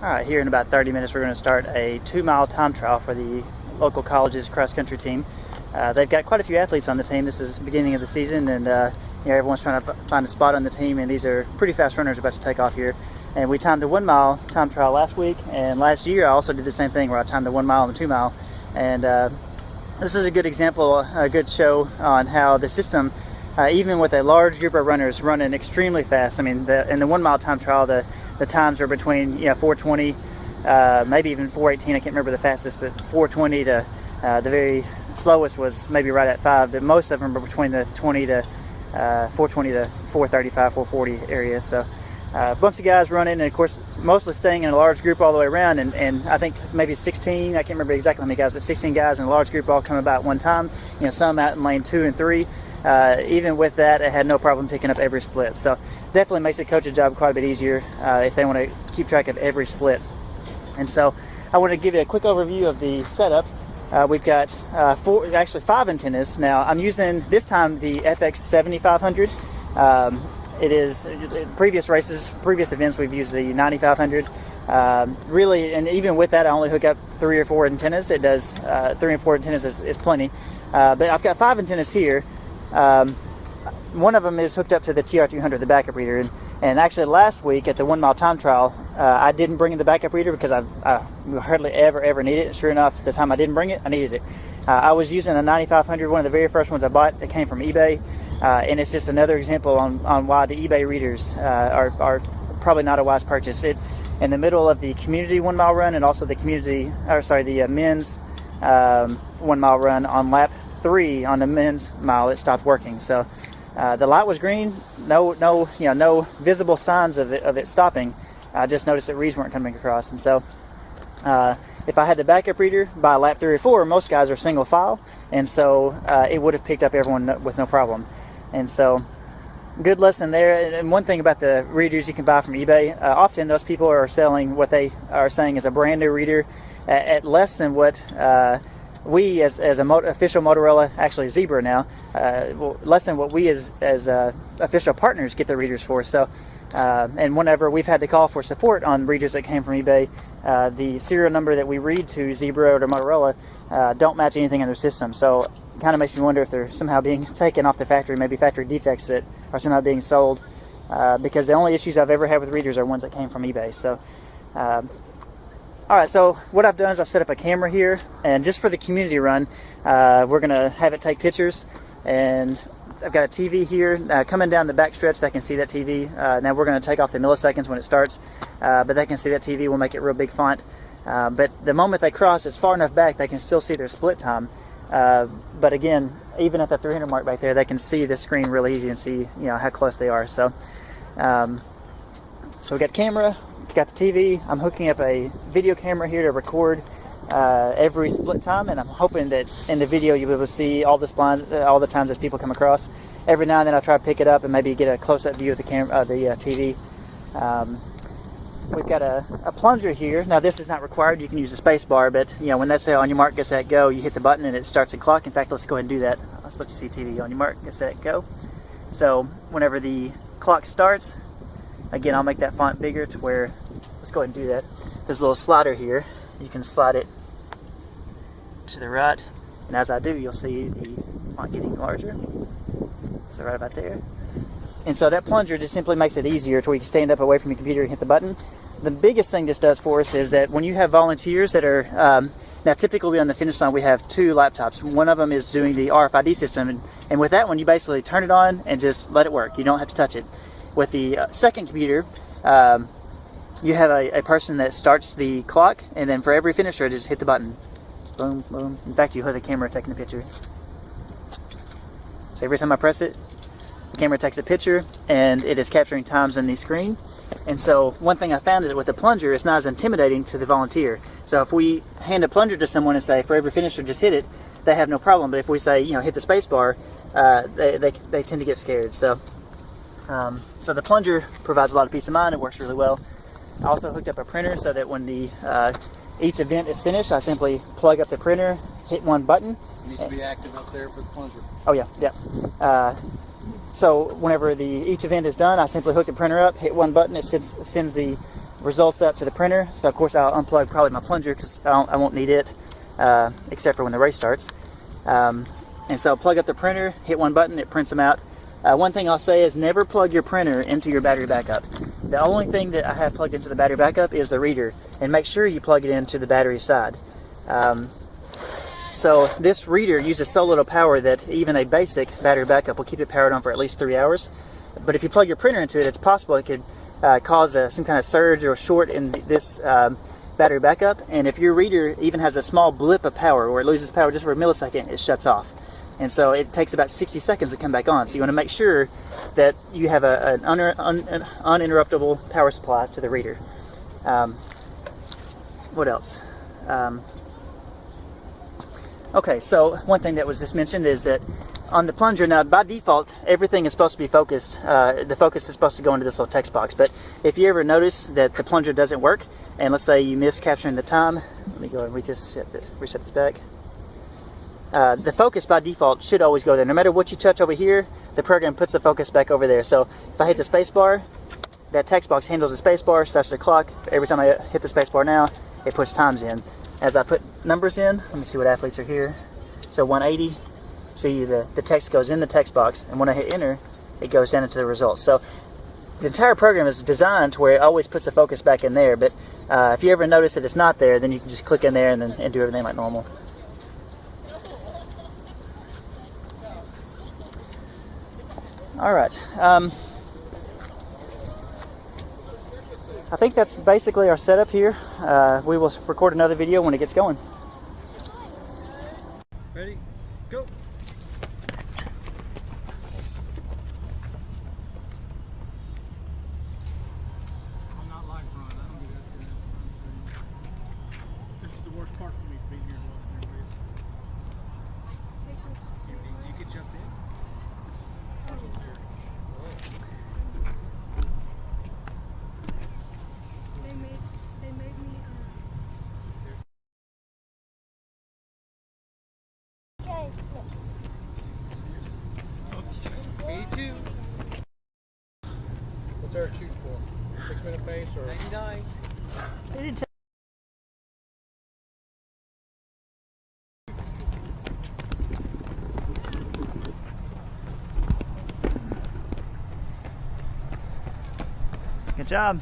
Alright, here in about 30 minutes we're going to start a 2-mile time trial for the local college's cross-country team. They've got quite a few athletes on the team. This is the beginning of the season, and everyone's trying to find a spot on the team, and these are pretty fast runners about to take off here. And we timed the 1-mile time trial last week, and last year I also did the same thing where I timed the 1-mile and the 2-mile. And this is a good example, a good show on how the system, even with a large group of runners running extremely fast. I mean, in the 1-mile time trial, the times are between 4:20, maybe even 4:18. I can't remember the fastest, but 4:20 to the very slowest was maybe right at 5. But most of them are between the 4:20 to 4:35, 4:40 area. So a bunch of guys running, and of course mostly staying in a large group all the way around. And I think maybe 16. I can't remember exactly how many guys, but 16 guys in a large group all come about at one time. Some out in lane 2 and 3. Even with that, it had no problem picking up every split. So definitely makes the coach's job quite a bit easier if they want to keep track of every split. And so I want to give you a quick overview of the setup. We've got 5 antennas. Now I'm using this time the FX 7500. It is previous events we've used the 9500. Really, and even with that I only hook up 3 or 4 antennas. It does 3 and 4 antennas is plenty. But I've got 5 antennas here. One of them is hooked up to the TR200, the backup reader, and actually last week at the 1-mile time trial I didn't bring in the backup reader because I hardly ever need it, and sure enough, the time I didn't bring it, I needed it. I was using a 9500, one of the very first ones I bought. It came from eBay, and it's just another example on why the eBay readers are probably not a wise purchase. In the middle of the community 1-mile run, and also the men's 1-mile run on lap 3 on the men's mile, it stopped working. So the light was green, no visible signs of it stopping. I just noticed that reads weren't coming across, and so if I had the backup reader by lap 3 or 4, most guys are single file, and so it would have picked up everyone with no problem. And so good lesson there. And one thing about the readers you can buy from eBay, often those people are selling what they are saying is a brand new reader at less than what we as official Motorola, actually Zebra now, less than what we as official partners get the readers for. So and whenever we've had to call for support on readers that came from eBay, the serial number that we read to Zebra or to Motorola don't match anything in their system. So it kind of makes me wonder if they're somehow being taken off the factory, maybe factory defects that are somehow being sold, because the only issues I've ever had with readers are ones that came from eBay. So alright, so what I've done is I've set up a camera here, and just for the community run, we're going to have it take pictures. And I've got a TV here coming down the back stretch. They can see that TV. Now we're going to take off the milliseconds when it starts, but they can see that TV. We'll make it real big font. But the moment they cross, it's far enough back they can still see their split time. But again, even at the 300 mark back there, they can see the screen real easy and see how close they are. So, so we got the camera, got the TV. I'm hooking up a video camera here to record every split time, and I'm hoping that in the video you'll be able to see all the splines, all the times as people come across. Every now and then I'll try to pick it up and maybe get a close-up view of the camera, the TV. We've got a plunger here. Now this is not required. You can use the space bar, but when they say on your mark, get set, go, you hit the button and it starts the clock. In fact, let's go ahead and do that. Let's let you see TV. On your mark, get set, go. So whenever the clock starts, again, I'll make that font bigger to where, let's go ahead and do that. There's a little slider here. You can slide it to the right, and as I do, you'll see the font getting larger. So right about there. And so that plunger just simply makes it easier to where you can stand up away from your computer and hit the button. The biggest thing this does for us is that when you have volunteers that are, now typically on the finish line we have 2 laptops. One of them is doing the RFID system, and with that one you basically turn it on and just let it work. You don't have to touch it. With the second computer, you have a person that starts the clock, and then for every finisher just hit the button. Boom, boom. In fact, you have the camera taking the picture. So every time I press it, the camera takes a picture, and it is capturing times on the screen. And so one thing I found is that with the plunger, it's not as intimidating to the volunteer. So if we hand a plunger to someone and say, for every finisher, just hit it, they have no problem. But if we say, hit the space bar, they tend to get scared. So, so the plunger provides a lot of peace of mind. It works really well. I also hooked up a printer so that when the each event is finished, I simply plug up the printer, hit one button. It needs to be active up there for the plunger. Oh yeah. So whenever each event is done, I simply hook the printer up, hit one button, it sends the results up to the printer. So of course I'll unplug probably my plunger because I won't need it except for when the race starts. And so plug up the printer, hit one button, it prints them out. One thing I'll say is never plug your printer into your battery backup. The only thing that I have plugged into the battery backup is the reader, and make sure you plug it into the battery side. So this reader uses so little power that even a basic battery backup will keep it powered on for at least 3 hours. But if you plug your printer into it, it's possible it could cause some kind of surge or short in this battery backup. And if your reader even has a small blip of power where it loses power just for a millisecond, it shuts off. And so it takes about 60 seconds to come back on. So you want to make sure that you have an uninterruptible power supply to the reader. What else? Okay, so one thing that was just mentioned is that on the plunger, now by default, everything is supposed to be focused. The focus is supposed to go into this little text box. But if you ever notice that the plunger doesn't work, and let's say you miss capturing the time, let me go and reset this back. The focus by default should always go there. No matter what you touch over here, the program puts the focus back over there. So if I hit the space bar, that text box handles the space bar, starts the clock. Every time I hit the space bar now, it puts times in. As I put numbers in, let me see what athletes are here. So 180, see the text goes in the text box, and when I hit enter, it goes down into the results. So the entire program is designed to where it always puts the focus back in there, but if you ever notice that it's not there, then you can just click in there and do everything like normal. All right. I think that's basically our setup here. We will record another video when it gets going. Ready? Go! I'm not live run. I don't do that. This is the worst part for me, being here and watching everybody. You can jump in. They made me Me too. What's our shoot for? 6 minute pace or 99? Good job.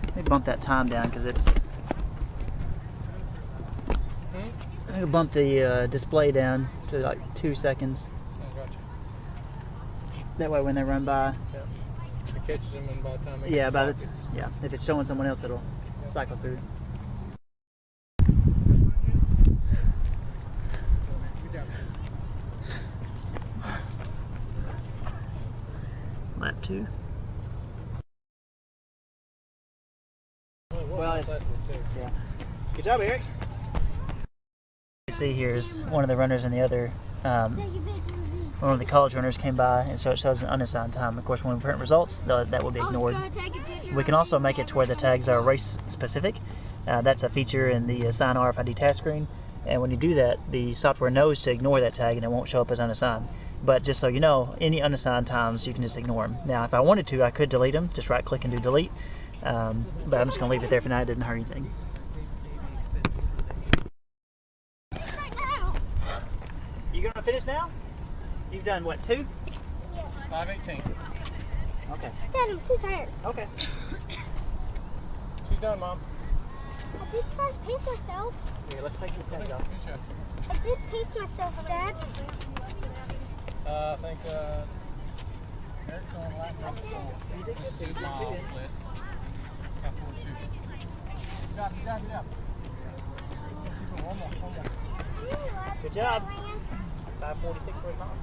Let me bump that time down because it's. I'm gonna bump the display down to like 2 seconds. Oh, gotcha. That way, when they run by, Yeah. It catches them, and by the time they yeah, get if it's showing someone else, it'll cycle through. Good job. Lap 2. Well, Yeah. Good job, Eric. You see here is one of the runners and the other, one of the college runners came by, and so it shows an unassigned time. Of course, when we print results, that will be ignored. We can also make it to where the tags are race specific. That's a feature in the Assign RFID task screen, and when you do that, the software knows to ignore that tag and it won't show up as unassigned. But just so you know, any unassigned times, you can just ignore them. Now, if I wanted to, I could delete them. Just right click and do delete. But I'm just going to leave it there for now. It didn't hurt anything. You going to finish now? You've done what, 2? Yeah. 5:18. Okay. Dad, I'm too tired. Okay. She's done, Mom. I did try to pace myself. Here, let's take this tag off. Finish up. I did pace myself, Dad. I think Eric's going lap number 4. This is 2 mile split. Got 42. Good job, good job, good job. Keep it one more. Good job. 5:46 for his mom.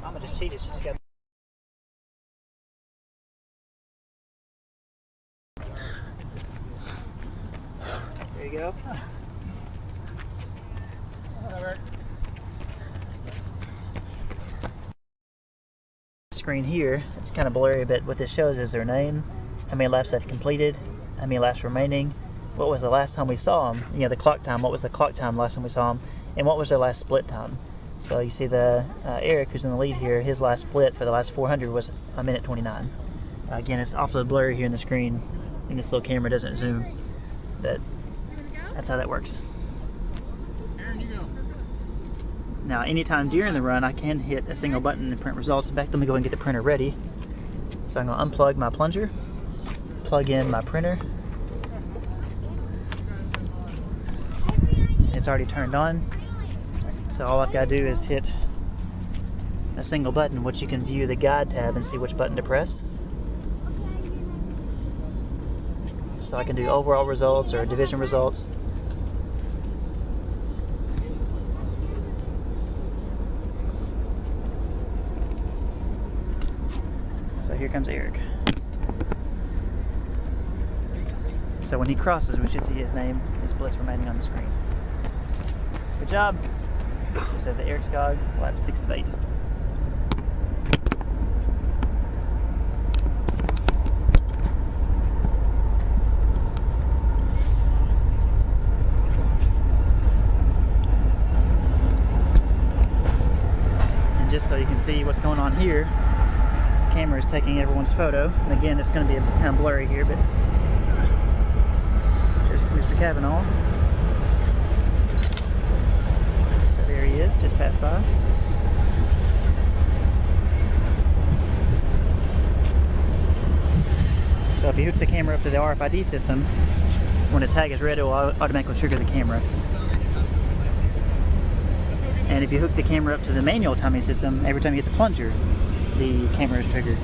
Mama just cheated. She just got. There you go. Screen here, it's kind of blurry, but what this shows is their name, how many laps they've completed, how many laps remaining, what was the last time we saw them, you know, the clock time, what was the clock time last time we saw them, and what was their last split time. So you see the Eric, who's in the lead here, his last split for the last 400 was 1:29. Again, it's awfully blurry here in the screen, and this little camera doesn't zoom, but that's how that works. Aaron, you go. Now, anytime during the run, I can hit a single button and print results. In fact, let me go ahead and get the printer ready. So I'm going to unplug my plunger, plug in my printer. It's already turned on. So all I've got to do is hit a single button, which you can view the guide tab and see which button to press. So I can do overall results or division results. So here comes Eric. So when he crosses, we should see his name, his splits remaining on the screen. Good job. It says Eric Skog, lap 6 of 8. And just so you can see what's going on here, the camera is taking everyone's photo. And again, it's going to be kind of blurry here, but there's Mr. Kavanaugh. He is, just passed by. So if you hook the camera up to the RFID system, when the tag is red, it will automatically trigger the camera. And if you hook the camera up to the manual timing system, every time you hit the plunger, the camera is triggered.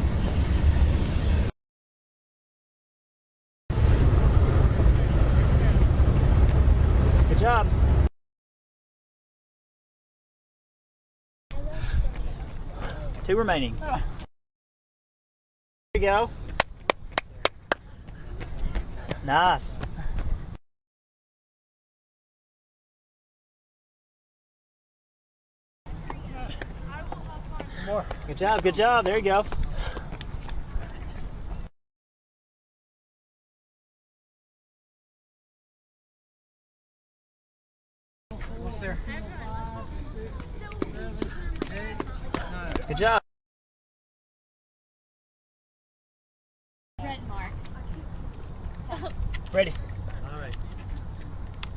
Good job. Two remaining. There you go. Nice. More. Good job, good job. There you go. What's there? Good job. Red marks. Ready. All right.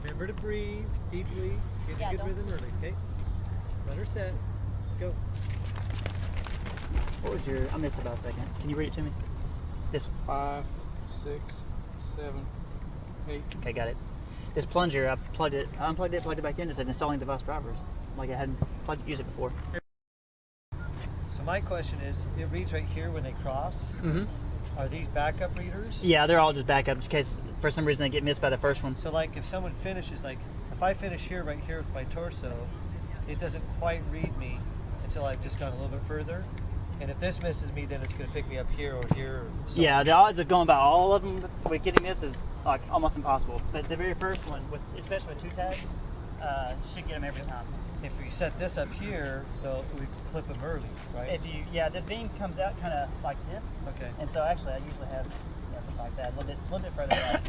Remember to breathe deeply. Get Yeah, a good don't- rhythm early, okay? Runner set. Go. What was your, I missed about a second. Can you read it to me? This, 5, 6, 7, 8. okay, got it. This plunger, I unplugged it, plugged it back in. It said installing device drivers. Like I hadn't used it before. So my question is, it reads right here when they cross. Mm-hmm. Are these backup readers? Yeah, they're all just backup in case for some reason they get missed by the first one. So like if someone finishes, like if I finish here right here with my torso, it doesn't quite read me until I've just gone a little bit further. And if this misses me, then it's going to pick me up here or here. Or Yeah, the odds of going by all of them with getting this is like almost impossible. But the very first one, especially with 2 tags, should get them every time. If we set this up here, though, we clip them early, right? If you, yeah, the beam comes out kind of like this. Okay. And so actually, I usually have something like that, a little bit further back.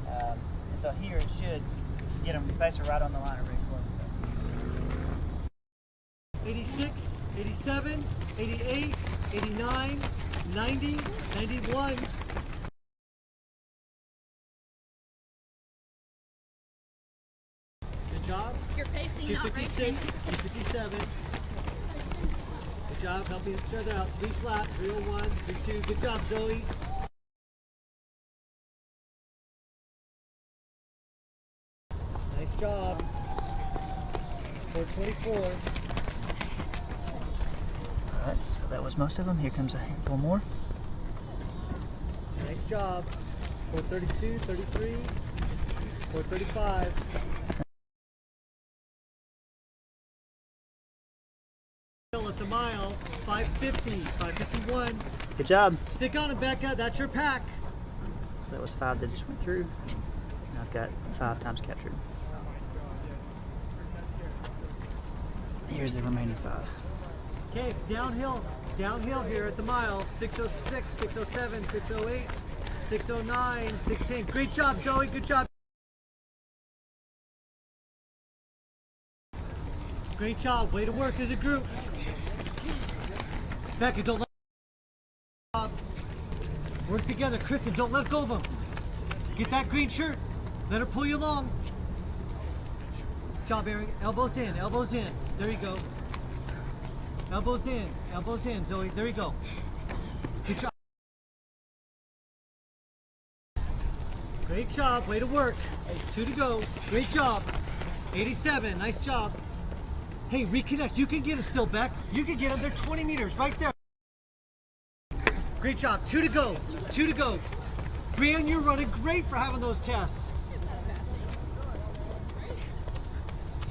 And so here it should get them basically right on the line or really close. 86, 87, 88, 89, 90, 91. Good job. You're pacing, not 256, racing. 257. Good job, helping each other out. 3 flat, 301, 32. Good job, Zoe. Nice job. 424. All right, so that was most of them. Here comes a handful more. Nice job. 432, 33, 435. At the mile, 550, 551. Good job. Stick on and back out. That's your pack. So that was 5 that just went through. And I've got 5 times captured. Here's the remaining 5. Okay, it's downhill. Downhill here at the mile. 606, 607, 608, 609, 610. Great job, Joey. Good job. Great job. Way to work as a group. Becca, don't let Work together. Kristen, don't let go of him. Get that green shirt. Let her pull you along. Job, Aaron. Elbows in, elbows in. There you go. Elbows in, Zoe. There you go. Good job. Great job. Way to work. 2 to go. Great job. 87. Nice job. Hey, reconnect. You can get him still, Beck. You can get him. They're 20 meters right there. Great job. 2 to go. 2 to go. Brian, you're running great for having those tests.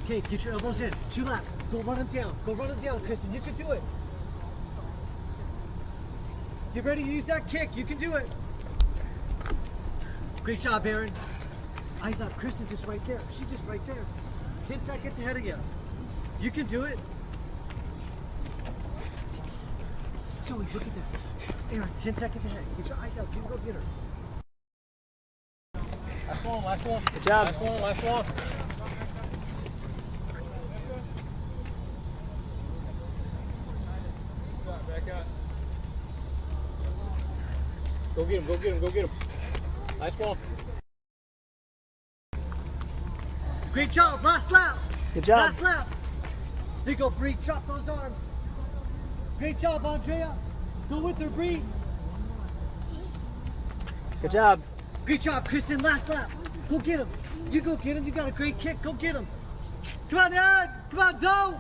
Okay, get your elbows in. 2 laps. Go run them down. Go run them down, Kristen. You can do it. Get ready to use that kick. You can do it. Great job, Aaron. Eyes up. Kristen just right there. She's just right there. 10 seconds ahead of you. You can do it. Zoe, look at that. Aaron, 10 seconds ahead. Get your eyes out. You can go get her. Last one, last one. Good job. Last one, last one. Back out. Go get him, go get him, go get him. Last one. Great job. Last lap. Good job. Last lap. There you go, Bree. Drop those arms. Great job, Andrea. Go with her, Bree. Good job. Great job, Kristen. Last lap. Go get him. You go get him. You got a great kick. Go get him. Come on, Ed. Come on, Zoe.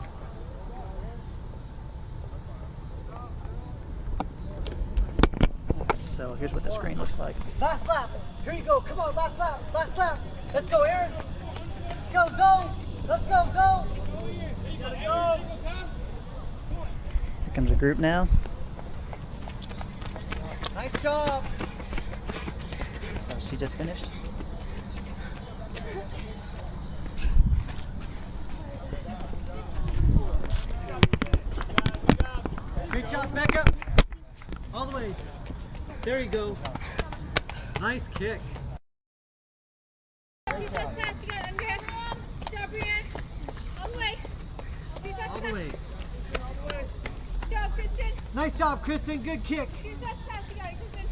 So here's what the screen looks like. Last lap. Here you go. Come on, last lap. Last lap. Let's go, Aaron. Let's go, Zoe. Let's go, Zoe. Here comes a group now. Nice job. So she just finished. Great job, Becca. All the way. There you go. Nice kick. You just passed. You got it, Andrea. Good job, Brian. All the way. All the way. Good job, Kristen. Nice job, Kristen. Good kick. You just passed. You got it, Kristen.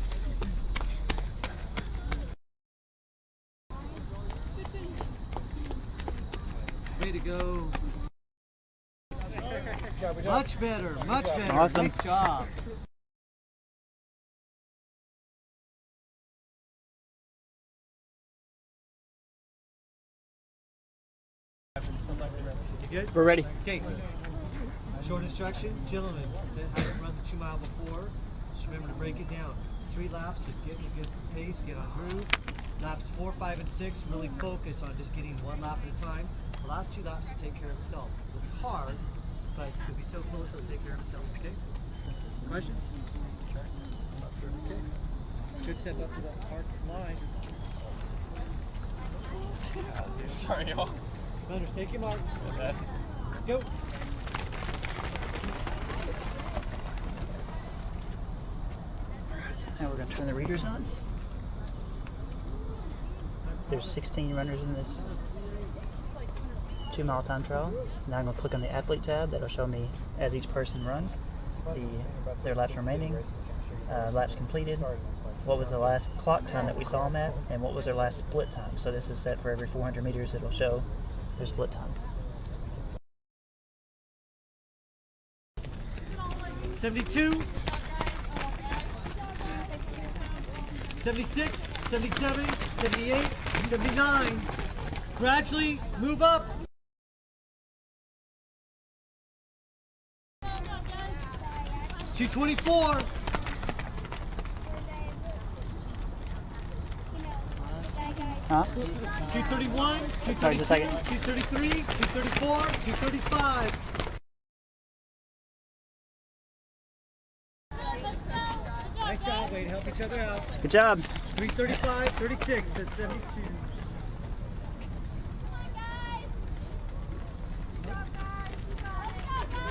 Way to go. Much better. Much better. Awesome. Nice job. You good? We're ready. Okay. Short instruction, gentlemen. Haven't run the 2 mile before. Just remember to break it down. 3 laps, just get in a good pace, get on groove. Laps 4, 5, and 6, really focus on just getting 1 lap at a time. The last 2 laps will take care of itself. It'll be hard, but it'll be so close it'll take care of itself. Okay? Questions? Okay. Good step up to that park line. Sorry, y'all. Runners, take your marks. Go. So now we're going to turn the readers on. There's 16 runners in this 2 mile time trial. Now I'm going to click on the athlete tab. That'll show me as each person runs their laps remaining, laps completed, what was the last clock time that we saw them at, and what was their last split time. So this is set for every 400 meters. It'll show their split time. 72, 76, 77, 78, 79. Gradually move up. $224. Huh? 231, Sorry, just a 232, second. 233, 234, 235. Nice job, way to help each other out. Good job. 335, 36, and 72.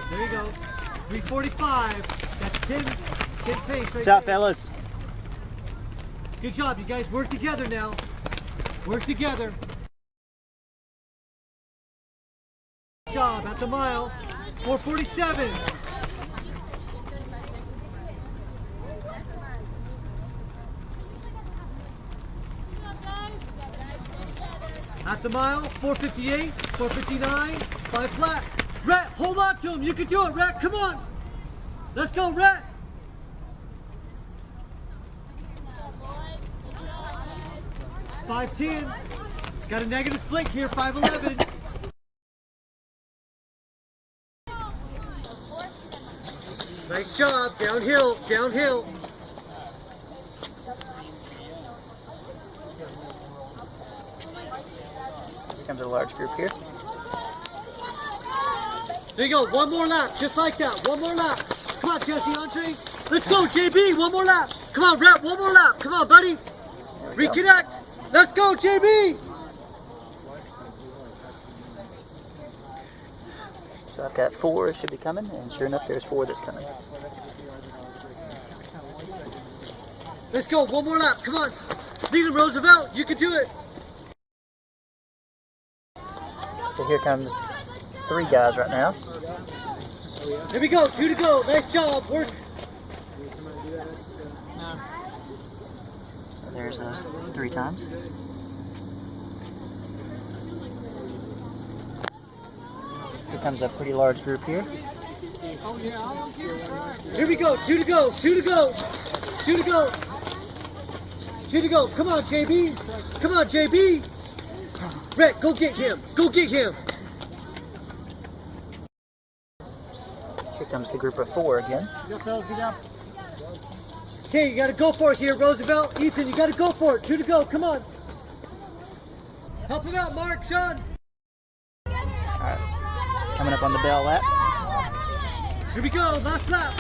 There you go. 345. That's 10 pace right Good job, there. fellas. Good job, you guys. Work together now. Work together. Good job at the mile. 447. At the mile, 4:58, 4:59, 5 flat. Rhett, hold on to him. You can do it, Rhett. Come on. Let's go, Rhett. 5:10. Got a negative split here, 5:11. Nice job. Downhill, downhill. Here comes a large group here. There you go. One more lap, just like that. One more lap. Come on, Jesse, Andre. Let's go, JB. One more lap. Come on, Rhett. One more lap. Come on, buddy. Reconnect. Let's go, JB. So I've got 4 should be coming, and sure enough, there's 4 that's coming. Let's go. One more lap. Come on. Leland Roosevelt, you can do it. So here comes 3 guys right now. Here we go. 2 to go. Nice job. Work. So there's those 3 times. Here comes a pretty large group here. Here we go. 2 to go. 2 to go. 2 to go. 2 to go. Come on, JB. Come on, JB. Rhett, go get him. Go get him. Here comes the group of 4 again. Okay, you got to go for it here, Roosevelt. Ethan, you got to go for it. 2 to go. Come on. Help him out, Mark, Sean. Alright, coming up on the bell lap. Here we go. Last lap.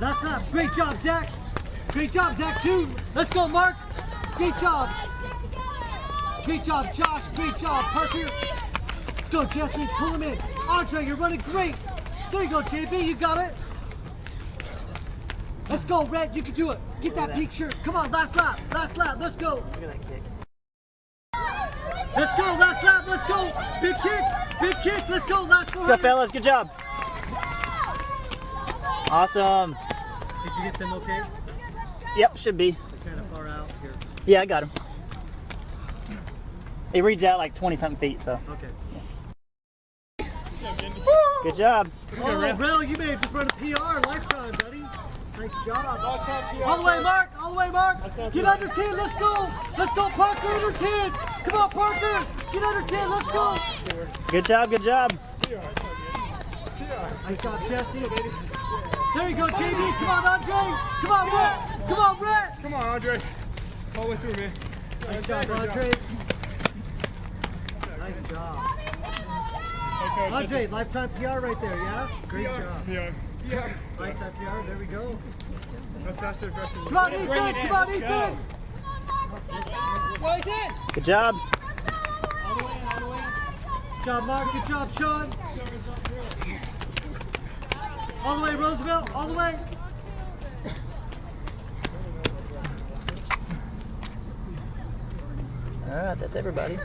Last lap. Great job, Zach. Great job, Zach, too. Let's go, Mark. Great job. Great job, Josh. Great job, Parker. Let's go, Jesse. Pull him in. Andre, you're running great. There you go, JB. You got it. Let's go, Red. You can do it. Get that pink shirt. Come on, last lap. Last lap. Let's go. Look at that kick. Let's go. Last lap. Let's go. Big kick. Big kick. Let's go. Last 400. Let's go, fellas. Good job. Awesome. Did you get them okay? Yep, should be. They're kind of far out here. Yeah, I got him. It reads out like 20-something feet, so. Okay. Good job. Oh, Rel, you may have just run a PR lifetime, buddy. Nice job. All the way, Mark. All the way, Mark. Get under 10. Let's go. Let's go, Parker. Under 10. Come on, Parker. Get under 10. Let's go. Good job, good job. Nice job, Jesse. There you go, JB. Come on, Andre. Come on, Rhett. Come on, Rhett. Come on, Andre. All the way through, man. Nice job, Andre. Nice job. Andre, lifetime PR right there, yeah? Great job. Yeah. Lifetime PR, there we go. That's faster aggressive. Come on, Ethan! Come on, Ethan! Good job. Good job, Mark. Good job, Sean. All the way, Roosevelt. All the way. All right, that's everybody.